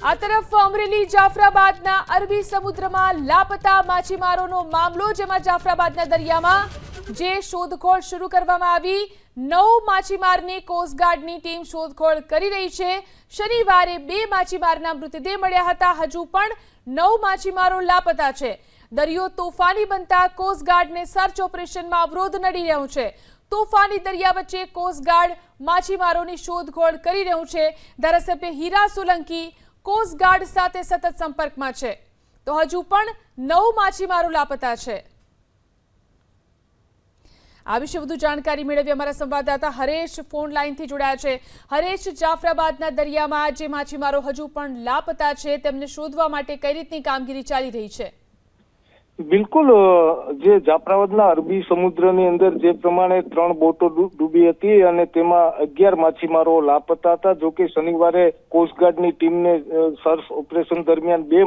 આ તરફ અમરેલી જાફરાબાદના અરબી સમુદ્રમાં લાપતા માછીમારોનો મામલો, જેમાં જાફરાબાદના દરિયામાં જે શોધખોળ શરૂ કરવામાં આવી, 9 માછીમારની કોસ્ટગાર્ડની ટીમ શોધખોળ કરી રહી છે। શનિવારે 2 માછીમારના મૃતદેહ મળ્યા હતા। હજુ પણ 9 માછીમારો લાપતા છે। દરિયો તોફાની બનતા કોસ્ટગાર્ડને સર્ચ ઓપરેશનમાં અવરોધ નડી રહ્યો છે। તોફાની દરિયા વચ્ચે કોસ્ટગાર્ડ માછીમારોની શોધખોળ કરી રહ્યું છે। ધારાસભ્ય હીરા સોલંકી કોસ્ટગાર્ડ સાથે સતત સંપર્કમાં છે, તો હજુ પણ 9 માછીમારો લાપતા છે। આ વિશે વધુ જાણકારી મેળવી અમારા સંવાદદાતા હરેશ ફોન લાઈનથી જોડાયા છે। હરેશ, જાફરાબાદના દરિયામાં જે માછીમારો હજુ પણ લાપતા છે, તેમને શોધવા માટે કઈ રીતની કામગીરી ચાલી રહી છે? બિલકુલ, જે જાફરાબાદના અરબી સમુદ્રની અંદર જે પ્રમાણે 3 બોટો ડૂબી હતી અને તેમાં 11 માછીમારો લાપતા હતા। જો કે શનિવારે કોસ્ટગાર્ડની ટીમને સર્ચ ઓપરેશન દરમિયાન 2